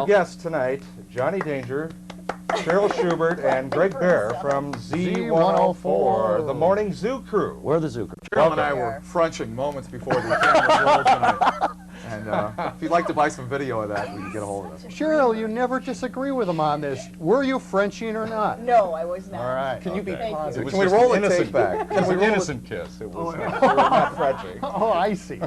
guests tonight, Johnny Danger, Cheryl Schubert, and Greg Behr from Z104, the Morning Zoo Crew. We're the Zoo Crew. Cheryl and I were Frenching moments before the cameras rolled tonight. And if you'd like to buy some video of that, we can get a hold of it. Cheryl, you never disagree with him on this. Were you Frenching or not? No, I was not. All right. Can you be positive? It Can we was roll the innocent tape back? It was an innocent kiss. It was not Frenching. Oh, I see.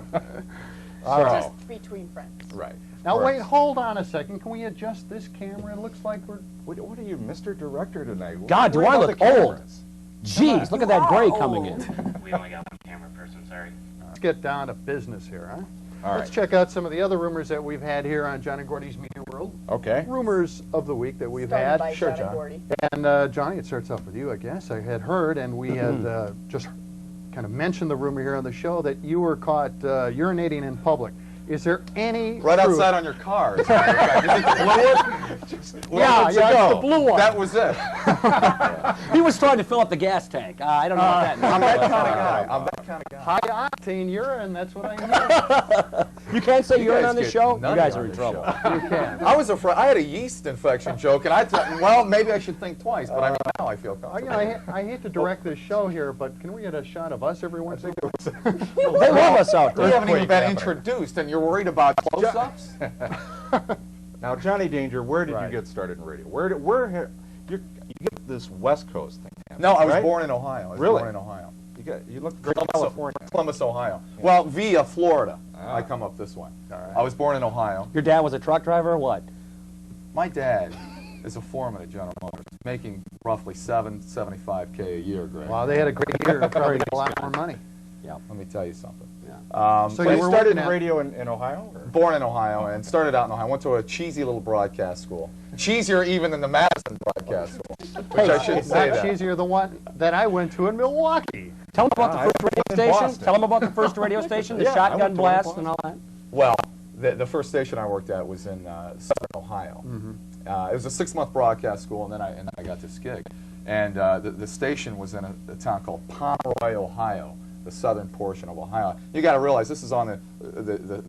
Just between friends. Right. Now wait, hold on a second. Can we adjust this camera? It looks like we're... What are you, Mr. Director, tonight? God, do I look old? Jeez, look at that gray coming in. We only got one camera person, sorry. Let's get down to business here, huh? All right. Let's check out some of the other rumors that we've had here on John and Gordy's Media World. Okay. Rumors of the week that we've Started had. by Sure, John and John. Gordy. And Johnny, it starts off with you, I guess. I had heard, and we had just kind of mentioned the rumor here on the show that you were caught urinating in public. Is there any Right truth? outside on your car. As a matter of fact. Is it the blue one? Yeah, it's the blue one. That was it. He was trying to fill up the gas tank. I don't know what that means. I'm that kind of guy. I'm that kind of guy. High octane urine, that's what I mean. You can't say You urine guys on this get show? You nutty guys on are in this trouble. show. You can. I was afraid. I had a yeast infection joke, and I thought, well, maybe I should think twice. But I mean, now I feel comfortable. I hate to direct this show here, but can we get a shot of us every once in a while? They love us out We there. haven't even been introduced, and you're worried about close-ups? Now, Johnny Danger, where did you Right. get started in radio? You get this West Coast thing happening, No, I was right? born in Ohio. I was Really? born in Ohio. You look very California. Columbus, Ohio. Well, via Florida. Ah. I come up this way. All right. I was born in Ohio. Your dad was a truck driver or what? My dad is a foreman at General Motors, making roughly $75K a year, Greg. Wow, they had a great year and probably got a lot more money. Let me tell you something. So So you you were started working in at- radio in Ohio? Or? Born in Ohio and started out in Ohio. Went to a cheesy little broadcast school. Cheesier even than the Madison broadcast school, which I shouldn't say Not that. cheesier the one that I went to in Milwaukee. Tell him about the I first radio in station. Boston. Tell him about the first radio station, the Yeah, I shotgun went to blast Boston. and all that. Well, the first station I worked at was in Southern Ohio. It was a 6-month broadcast school, and then I got this gig. And the station was in a town called Pomeroy, Ohio, the southern portion of Ohio. You got to realize this is on the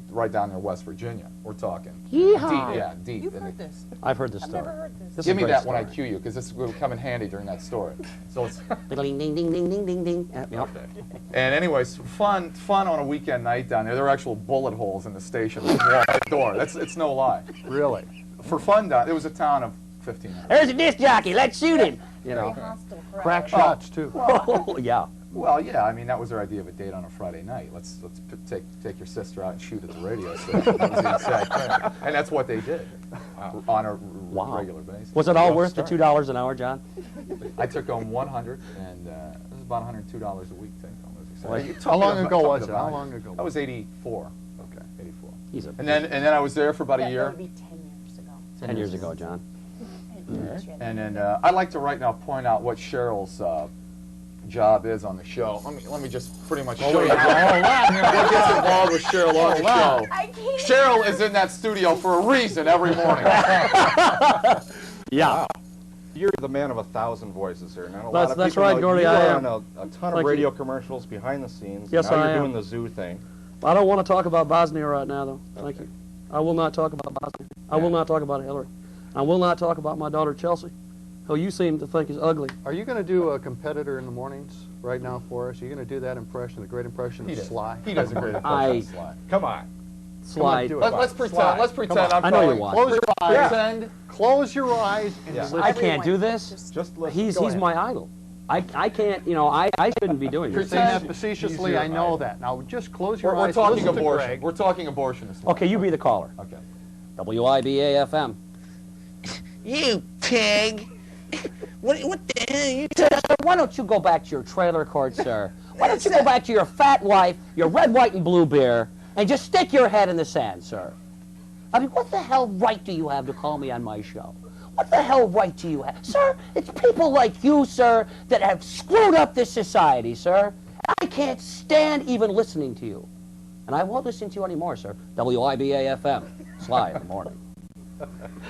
right down near West Virginia. We're talking Yeehaw. deep, yeah, deep. You've in heard the- this. I've heard this I've story. never heard this. This Give is me a great that when I story. cue you, because this will come in handy during that story. So it's Ding, ding, ding, ding, ding, ding, ding. Yep. and anyways, fun on a weekend night down there. There were actual bullet holes in the station wall at the door. It's no lie. Really? For fun down, it was a town of 1,500. There's a disc jockey. Let's shoot him. You Very know. hostile crowd. Crack shots, too. Oh, yeah. Well, yeah, I mean that was their idea of a date on a Friday night. Let's take your sister out and shoot at the radio station. That was the exact thing, and that's what they did on a regular basis. Was it all Rough worth the start. $2 an hour, John? I took home 100, and it was about $102 a week take home. It was exciting. You How took long it ago up was to it? the How value. long ago? That was 84. Okay. 84. He's a And then I was there for about a That year. would be 10 years ago. 10 years ago, John. And then I'd like to right now point out what Cheryl's job is on the show. Let me just pretty much show you what gets involved with Cheryl on the show. I can't. Cheryl is in that studio for a reason every morning. Yeah. You're the man of 1,000 voices here. Not a lot of That's people right, know Gordy, you I are am. on a ton Thank of you. radio commercials behind the scenes. Yes, now I you're am. doing the zoo thing. I don't want to talk about Bosnia right now, though. Thank you. I will not talk about Bosnia. I will not talk about Hillary. I will not talk about my daughter, Chelsea, who you seem to think is ugly. Are you going to do a competitor in the mornings right now for us? Are you going to do that impression, the great impression of Sly? He does a great impression I- of Sly. Come on. Slide. do it. Let's pretend. Slide. Let's pretend. I'm I know you calling- want. Close your eyes. Pretend. Close your eyes and Yeah. listen. I can't do this. Just listen. He's Go ahead. my idol. I can't, you know, I shouldn't be doing You're this. saying that Pretend facetiously, he's I your know idol. that. Now just close your We're eyes, talking listen to abortion. Greg. We're talking abortion this morning. Okay, you be the caller. Okay. WIBA-FM. You pig! What the hell you Sir, why don't you go back to your trailer court, sir? Why don't you go back to your fat wife, your red, white, and blue beer, and just stick your head in the sand, sir? I mean, what the hell right do you have to call me on my show? What the hell right do you have? Sir, it's people like you, sir, that have screwed up this society, sir. I can't stand even listening to you. And I won't listen to you anymore, sir. WIBA-FM. Sly in the morning.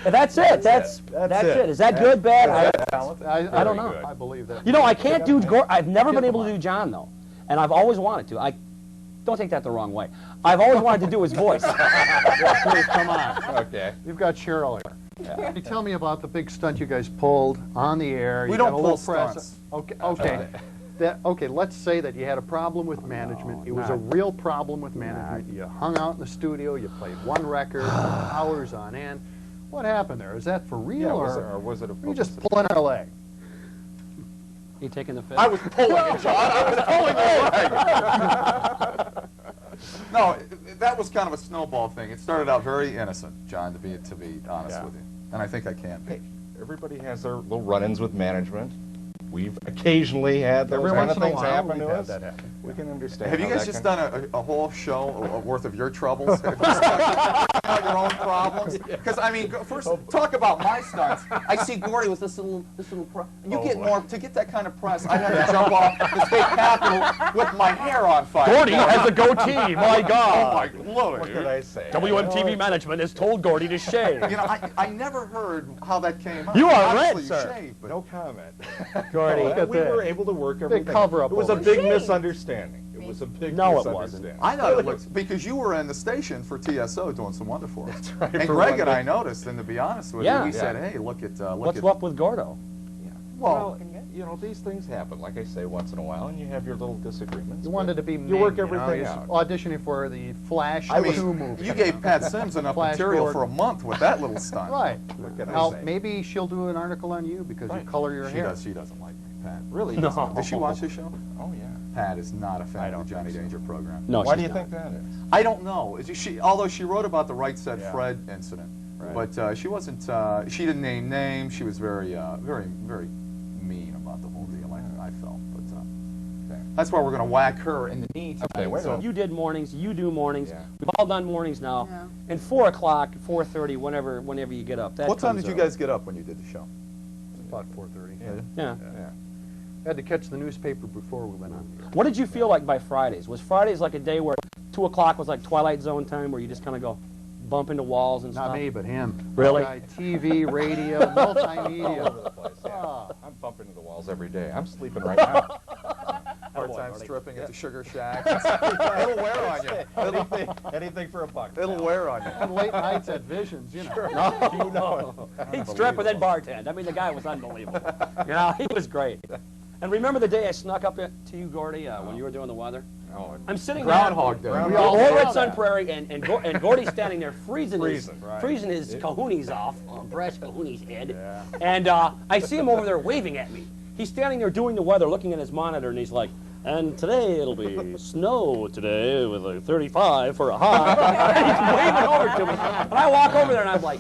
And that's it. That's it. Is that good, bad? I don't know. I believe that. You know, I can't do. I've never been able to do John though, and I've always wanted to. don't take that the wrong way. I've always wanted to do his voice. Yeah, please, come on. Okay. You've got Cheryl here. Can you tell me about the big stunt you guys pulled on the air? We You don't got a little pull press. stunts. Okay, okay. Okay, let's say that you had a problem with management. It was a real problem with management. You hung out in the studio, you played one record, hours on end. What happened there? Is that for real, Yeah, or was it a were you just pulling our leg? You taking the fifth? I was pulling it, John. I was pulling the leg. No, that was kind of a snowball thing. It started out very innocent, John, to be honest with you. And I think I can be. Hey, everybody has their little run-ins with management. We've occasionally had those Every kind once of in a things while, happen we've to had us. that happen. We can understand. Have you how guys that just can- done a whole show worth of your troubles? Just talking about your own problems? Because, I mean, first, talk about my stunts. I see Gordy with this little you get more, to get that kind of press, I have to jump off the state capitol with my hair on fire. Gordy has a goatee, my Oh, God. my Lord. What did I say? WMTV management has told Gordy to shave. You know, I never heard how that came up. You are Obviously, right, you sir. shaved, but No comment. Gordy. No, Look at we that. were able to work everything. cover-up It was a over big it. misunderstanding. It was a big No, it misunderstanding. wasn't. I thought it looked, because you were in the station for TSO doing some wonderful for us. right, And for Greg one and I day. noticed, and to be honest with Yeah. you, we said, Yeah. hey, look at, What's up with Gordo? Well, you know, these things happen, like I say, once in a while, and you have your little disagreements. You wanted but to be You work Ming, everything He's out. auditioning for the Flash I 2 mean, movie. you gave Pat Sims enough Flash material for a Gordon. month with that little stunt. Right. What can I Now, say? maybe she'll do an article on you because Right. you color your hair. She doesn't like me, Pat. Really? No. Does she watch this show? Oh, yeah. Pat is not a fan of the Johnny Danger program. No, Why she's do you not. think that is? I don't know. Although she wrote about the Right Said Yeah. Fred incident, Right. but she wasn't. She didn't name names. She was very, very mean about the whole deal. I felt, but Okay. that's why we're going to whack her in the knee tonight. Okay, wait a minute. You did mornings, you do mornings. Yeah. We've all done mornings now. Yeah. And 4 o'clock, 4:30, whenever you get up. That What time comes did you early. guys get up when you did the show? About 4:30. Yeah. Yeah. Had to catch the newspaper before we went on. What did you feel like by Fridays? Was Fridays like a day where 2 o'clock was like Twilight Zone time where you just kind of go bump into walls and Not stuff? me, but him. Really? Guy, TV, radio, All multimedia. over the place, yeah. I'm bumping into the walls every day. I'm sleeping right now. Part-time stripping at the Sugar Shack. It'll wear on you. Anything for a buck. It'll wear on you. And late nights at Visions, you know. No. He'd strip and then bartend. I mean, the guy was unbelievable. You know, he was great. And remember the day I snuck up to you, Gordy, when you were doing the weather? Oh, I'm sitting Groundhog Day. there, Groundhog all Day. over at Yeah. Sun Prairie, and Gordy's standing there freezing Freezing, his right. kahunas off, brass kahuna's head. Yeah. And I see him over there waving at me. He's standing there doing the weather, looking at his monitor, and he's like, and today it'll be snow today with a 35 for a high. And he's waving over to me. And I walk over there and I'm like,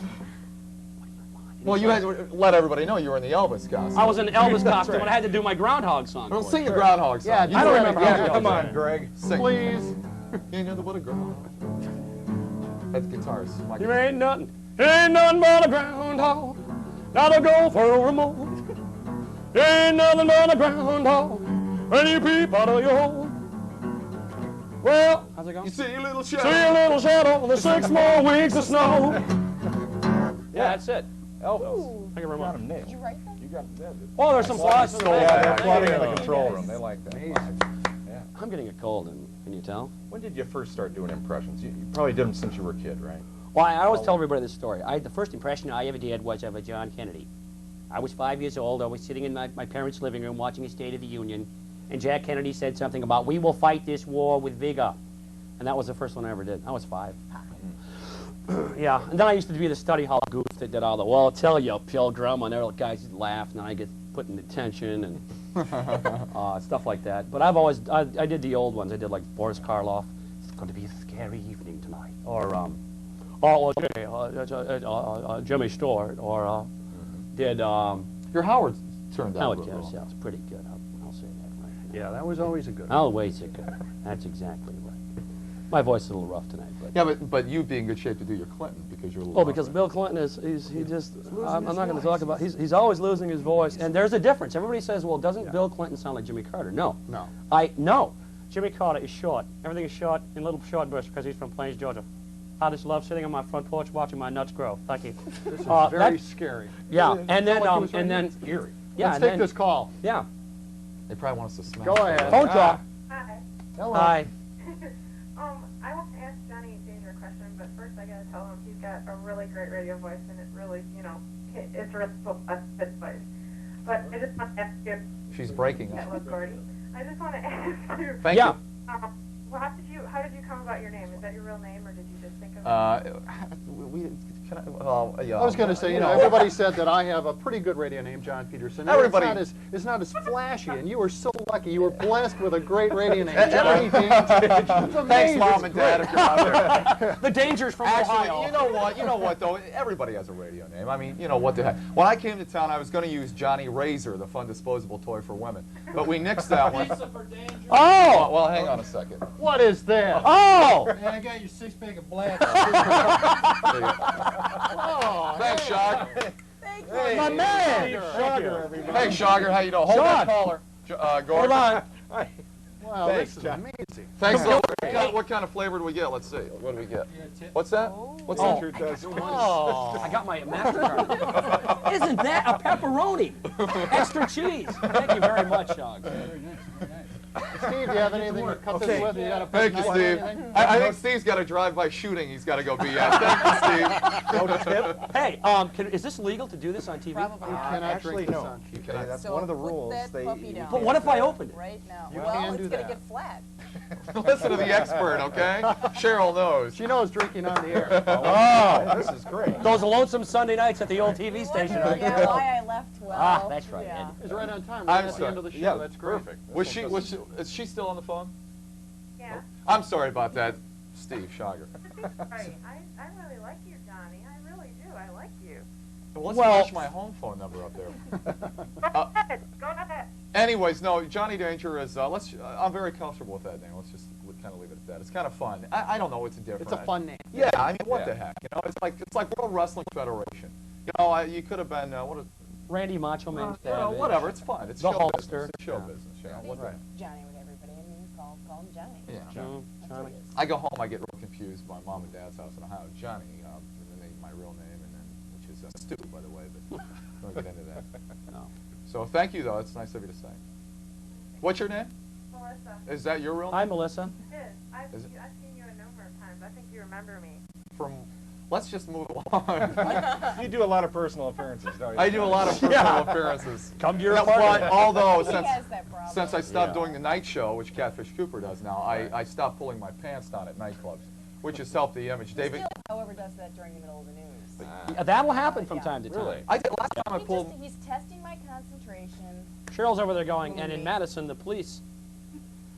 Well, you had to let everybody know you were in the Elvis costume. I was in an Elvis costume and I had to do my groundhog song. Well, for sing it. your groundhog song. Yeah, You I don't know remember it. how Yeah, it goes. Come on, Greg. Sing. Please. You know what a groundhog. At the guitars. Mike. You ain't nothing but a groundhog. Gotta go for a remote. Ain't nothing but a groundhog when you peep out of your hole. Well, how's it going? You see a little See shadow. a little shadow with 6 more weeks of snow. Yeah, that's it. Elvis. Thank you very Got much. him nicked. Did you write that? You got that. Oh, there's some flies in the Yeah, back. they're flooding in the Yeah. control room. They like that. Yeah. I'm getting a cold, and can you tell? When did you first start doing impressions? You probably did them since you were a kid, right? Well, I always tell everybody this story. The first impression I ever did was of a John Kennedy. I was 5 years old. I was sitting in my parents' living room watching a State of the Union, and Jack Kennedy said something about, "We will fight this war with vigor." And that was the first one I ever did. I was 5. Yeah, and then I used to be the study hall goof that did all the, well, I'll tell you, Pilgrim, and all the guys would laugh, and then I get put in detention and stuff like that. But I did the old ones. I did like Boris Karloff, it's going to be a scary evening tonight. Or, Jimmy Stewart, or did, Your Howard turned out Howard real Jones, well. yeah, it's pretty good. I'll say that right. Yeah, that was always a good one. Always a good. That's exactly right. My voice is a little rough tonight, but. Yeah, but you'd be in good shape to do your Clinton because you're a little. Well, because Bill Clinton he just, I'm not going to talk about, he's always losing his voice, and there's a difference. Everybody says, well, doesn't Bill Clinton sound like Jimmy Carter? No. No. Jimmy Carter is short. Everything is short in little short bursts because he's from Plains, Georgia. I just love sitting on my front porch watching my nuts grow. Thank you. This is very scary. Yeah, and then, like he was and then, Eerie. yeah, Let's and take then, this call. yeah. They probably want us to smash. Go ahead. Phone call. Hello. Hi. I gotta tell him he's got a really great radio voice, and it really, you know, it's really a fit voice. But I just want to ask you. She's breaking Yeah, up. look, Gordy. I just want to ask you. Thank Yeah. you. Well, how did you come about your name? Is that your real name, or did you just think of it? I was going to say, you know, everybody said that I have a pretty good radio name, John Peterson. And Everybody- It's not as flashy, and you were so lucky. You were blessed with a great radio name, Johnny Danger. It's amazing. Thanks, Mom and Dad, if you're out there. The dangers from Actually, Ohio. you know what, though? Everybody has a radio name. I mean, you know, what the heck. When I came to town, I was going to use Johnny Razor, the fun disposable toy for women. But we nixed that one. Oh! Well, hang on a second. What is that? Oh! Man, I got your six-pack of black. Oh, Thanks, Shog. Thank you. Hey, My man! Steve Schauger, everybody. Hey, Shogger, how you doing? Hold Shog. that caller. Gordon. Hold on. wow, Thanks, this is John. amazing. Thanks. What kind of flavor do we get? Let's see. What do we get? What's that? What's that? Danger does. Oh, I got my MasterCard. Isn't that a pepperoni? Extra cheese. Thank you very much, Shog. Very nice, very nice. Steve, do you have anything to cut this with? You got a Thank you, Steve. I think Steve's got a drive-by shooting he's got to go be at. Thank you, Steve. Hey, is this legal to do this on TV? Probably You not. cannot Actually, drink this no. on You TV. cannot. That's So one of the put rules. that puppy down. But what if I opened it? Right now. You Well, can it's do gonna that. get flat. Listen to the expert, okay? Cheryl knows. She knows drinking on the air. Oh, this is great. Those lonesome Sunday nights at the old TV station. Wondering, yeah, why I left. Well, Ah, that's right, Yeah. Ed. It's right on time. I'm Right at the sorry. end of the show. Yeah, That's great. perfect. Is she still on the phone? Yeah. I'm sorry about that, Steve Schogger. Right. I really like you, Johnny. I really do. I like you. Let's Well- flash my home phone number up there. Go ahead. Go ahead. Anyways, no, Johnny Danger is, I'm very comfortable with that name. Let's just kind of leave it at that. It's kind of fun. I don't know, it's different. It's a fun name. Yeah, I mean, what Yeah. the heck? You know, it's like World Wrestling Federation. You know, you could have been, Randy Macho Man Savage. whatever, it's fun. It's The show Hulkster. business. It's show Yeah. business, you know. I What think the Johnny with everybody. I mean, call him Johnny. Yeah. That's what it is. I go home, I get real confused by Mom and Dad's house in Ohio. Johnny, my real name, and then, which is Stu, by the way, but don't get into that. No. So thank you, though. It's nice of you to say. What's your name? Melissa. Is that your real Hi, name? Melissa. It is. I've Is it? seen you a number of times. I think you remember me. Let's just move along. You do a lot of personal appearances, don't you? I do a lot of personal appearances. Come to your Yeah, apartment. but although He has that problem. since I stopped doing the night show, which Catfish Cooper does now, I stopped pulling my pants down at nightclubs, which has helped the image. He David, still, however, does that during the middle of the news. That'll happen from time to time. Really? I did last time I pulled. He's testing my concentration. Cheryl's over there going, and in Madison, the police.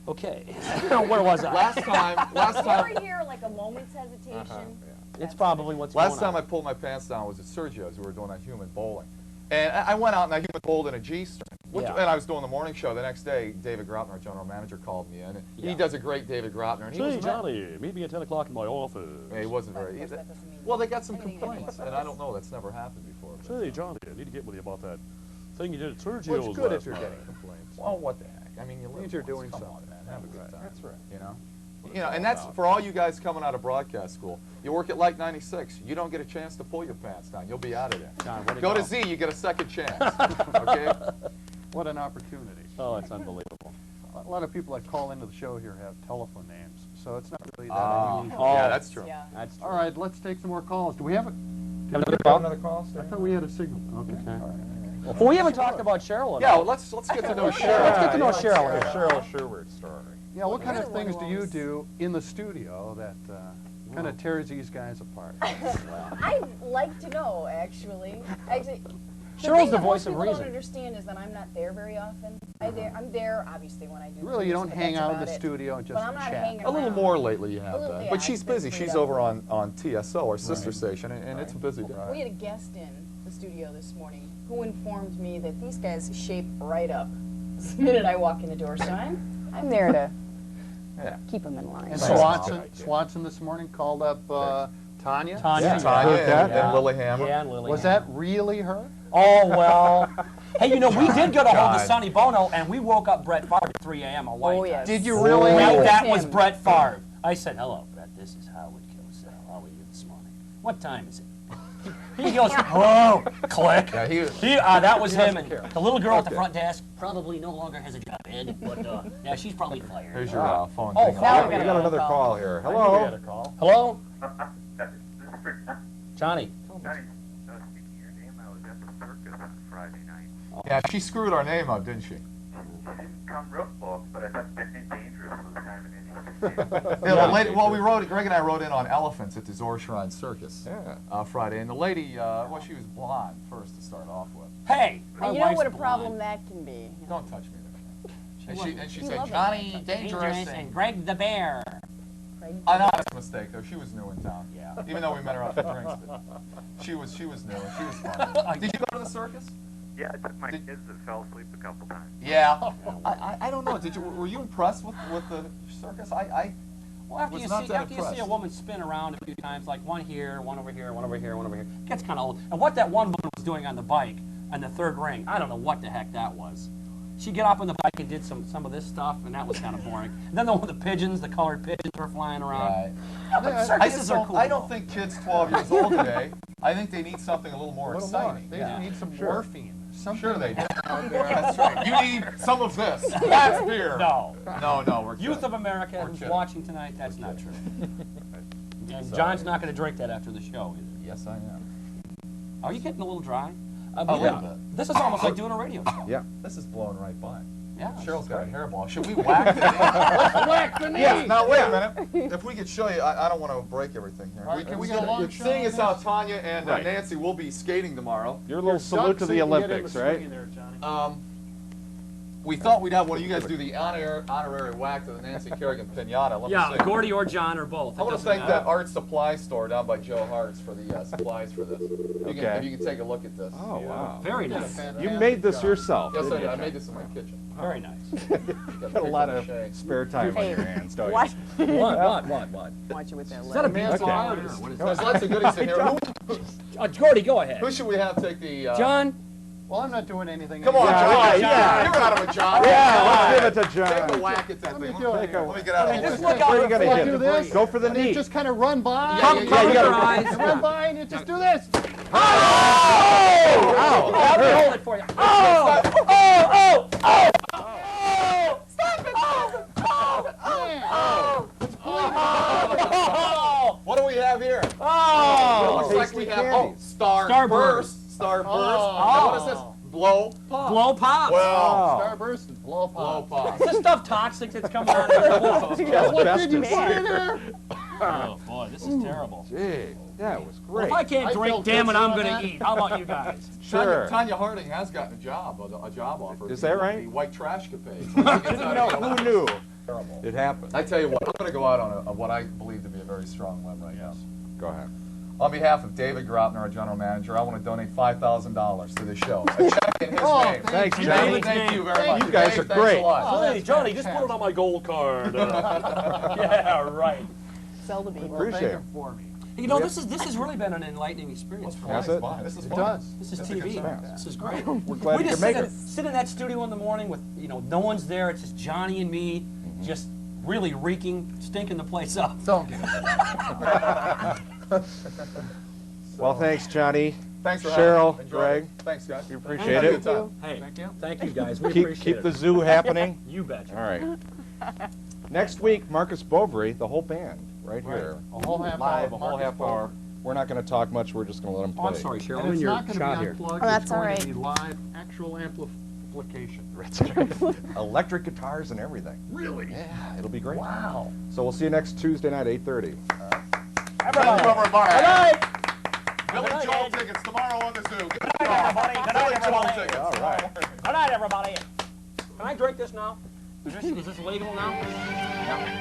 Okay. Where was I? Last time, You ever hear like a moment's hesitation? It's probably what's last going time I on. pulled my pants down was at Sergio's. We were doing that human bowling, and I went out and I human bowled in a G-string. Yeah. And I was doing the morning show. The next day, David Graupner, our general manager, called me in. And Yeah. He does a great David Graupner. And he was meet me at 10 o'clock in my office. He wasn't But of very. course, that doesn't mean Well, they got some anything complaints, anyway. and I don't know. That's never happened before. but- Johnny, I need to get with you about that thing you did at Sergio's Well, it's good if last you're night. getting complaints. Well, what the heck? I mean, you live Means you're once. doing Come something. on, man. Have a good time. That's right. You know? And that's for all you guys coming out of broadcast school. You work at Like 96. You don't get a chance to pull your pants down. You'll be out of there. John, way to Go to go. Z, you get a second chance. Okay? What an opportunity. Oh, it's unbelievable. A lot of people that call into the show here have telephone names, so it's not really that unusual. Oh. Yeah, that's true. Yeah. That's true. All right, let's take some more calls. Do we have it? Have another Got call? another call, I Steve? thought we had a signal. Okay. Okay. All right. Well, we haven't talked about Cheryl at Yeah, all. well, let's get to know Let's Cheryl. get to know Cheryl here. Cheryl Schubert's story. Yeah, what kind of You're the one things who do you always- do in the studio that kind of tears these guys apart? I'd like to know, actually. Cheryl's the thing voice that of most people reason. don't understand is that I'm not there very often. I'm there, obviously, when I do. Really, you things, don't but hang that's out in about the it. studio and just But I'm not chat? hanging A little around. more lately you A have little, that. yeah, But she's I've been busy. freed She's up. over on TSO, our sister station, and it's a busy day. We had a guest in the studio this morning who informed me that these guys shape right up the minute I walk in the door. So I'm there to Yeah. keep them in line. And Nice. Swanson this morning called up Tanya. Tanya. Yeah, Tanya heard that. and Lilyhammer. Yeah, and Lily. Was that really her? Oh, well. Hey, you know, we did get a hold of God. Sonny Bono, and we woke up Brett Favre at 3 a.m. a white Oh, time. yes. Did you really? That Him. was Brett Favre. I said, hello, Brett, this is Howard Cosell. How are you this morning? What time is it? He goes, hello, click. Yeah, he was. That was him, and the little girl at the front desk probably no longer has a job, Ed, but yeah, she's probably fired. Here's your phone. Oh, thing. now we We got got a another call. call here. We had Hello? a call. Hello? Johnny. Johnny, speaking of your name, I was at the circus on Friday night. Yeah, she screwed our name up, didn't she? She didn't come real close, but I thought Dangerous was kind of an interesting name. Yeah, the lady, well, Greg and I rode in on elephants at the Zor Shrine Circus Yeah. Friday, and the lady, well, she was blonde first to start off with. Hey, my And you know wife's what a blonde. problem that can be. Don't touch me there. And she You said, love it. Johnny Dangerous. and Greg the Bear. Craig. An honest mistake, though. She was new in town. Yeah. Even though we met her out for drinks. But she was new and she was fun. Did you go to the circus? Yeah, I took my kids that fell asleep a couple times. Yeah. I don't know. Were you impressed with the circus? Well, after was you not see that after you see a impressed. woman spin around a few times, like one here, one over here, one over here, one over here, it gets kind of old. And what that one woman was doing on the bike on the third ring, I don't know what the heck that was. She got up on the bike and did some of this stuff, and that was kind of boring. And then the pigeons, the colored pigeons were flying around. Right. Yeah, but circuses are cool. I don't think kids 12 years old today, I think they need something a little more exciting. They Yeah. need some morphine. Something Sure they do. out there. That's right. You need some of this. That's beer. No. No, we're Youth kidding. of America We're who's kidding. watching tonight, that's not true. And John's not going to drink that after the show either. Yes, I am. Are you getting a little dry? A little bit. This is almost like doing a radio show. Yeah. This is blowing right by. Yeah. Cheryl's got a hairball. Should we whack it? Whack the knee. Yes. Now wait a minute. If we could show you, I don't want to break everything here. All right, can we get a long shot Seeing on as how this? Tanya and Right. Nancy will be skating tomorrow, Your little salute to the Olympics, right? we thought we'd have one of you guys do the honorary whack to the Nancy Kerrigan pinata. Let me Yeah, see. Gordy or John or both. I want to thank that art supply store down by Joe Hart's for the supplies for this. Okay. If you can take a look at this. Oh, wow. Very nice. You made this yourself. Yes, I didn't did. you? I made this in my kitchen. Very nice. Got a lot of spare time on your hands, don't you? Watch, What? watch it with that Is that a leg. beef Okay. art or what is There's that? lots of goodies in here. Gordy, go ahead. Who should we have take the... John? Well, I'm not doing anything. Come on, Yeah, John. right, yeah. Give it out of a John. Yeah, let's give it to Take a John. whack at that thing. do it. Let me get out of Just here. look out Where are you for going to the hit do it? this. Go for the And you knee. just kind of run by. Cover you gotta- your eyes. You run by and you just do this. I'll hold it for you. Oh! Stop it! What do we have here? Oh! Looks like we have Starburst. Starburst. Oh. And what is this? Blow pop. Blow pops. Well, Starburst and blow blow pop. pop. Is this stuff toxic that's coming out of here? What did you Asbestos. say there? Oh, boy, this is terrible. Gee, that was Well, great. if I can't I drink, felt damn it, good I'm on going that. to eat. How about you guys? Sure. Tanya Harding has gotten a job offer. Is that right? The White Trash Capade. Who knew? It happened. I tell you what, I'm going to go out on what I believe to be a very strong limb right now. Go ahead. On behalf of David Grotner, our general manager, I want to donate $5,000 to the show. A check in his name. Thanks, David, Johnny. Thank you very much. You guys Dave, are thanks great. a lot. Hey, Johnny, just put it on my gold card. Yeah, right. Sell the beef. Appreciate it. for me. You know, this has really been an enlightening experience for us. Has it? This is It fun. does. This is That's a good TV. sign. This is great. We're glad We you just could make it. sit in that studio in the morning with, no one's there. It's just Johnny and me, just really stinking the place up. Don't get it. Well, thanks, Johnny. Thanks for Cheryl, having me. Enjoyed Greg. it. Thanks, guys. We appreciate Have a it. good time. Hey, thank you guys. We Keep appreciate the it. zoo happening. You betcha. All right. Next week, Marcus Bovary, the whole band, right here. A whole half Live, hour. a whole half hour. We're not going to talk much. We're just going to let them Oh, play. I'm sorry, Cheryl. And I'm in it's your not going to shot be here. unplugged. Oh, that's it's going all right. to be live, actual amplification. That's right. Electric guitars and everything. Really? Yeah, it'll be great. Wow. So we'll see you next Tuesday night, 8:30. Thank you, everybody. Good night. Billy Joel tickets tomorrow on the zoo. Good night, everybody. Good night, Billy Joel everybody. tickets. All right. Good night, everybody. Can I drink this now? Is this legal now? Yeah.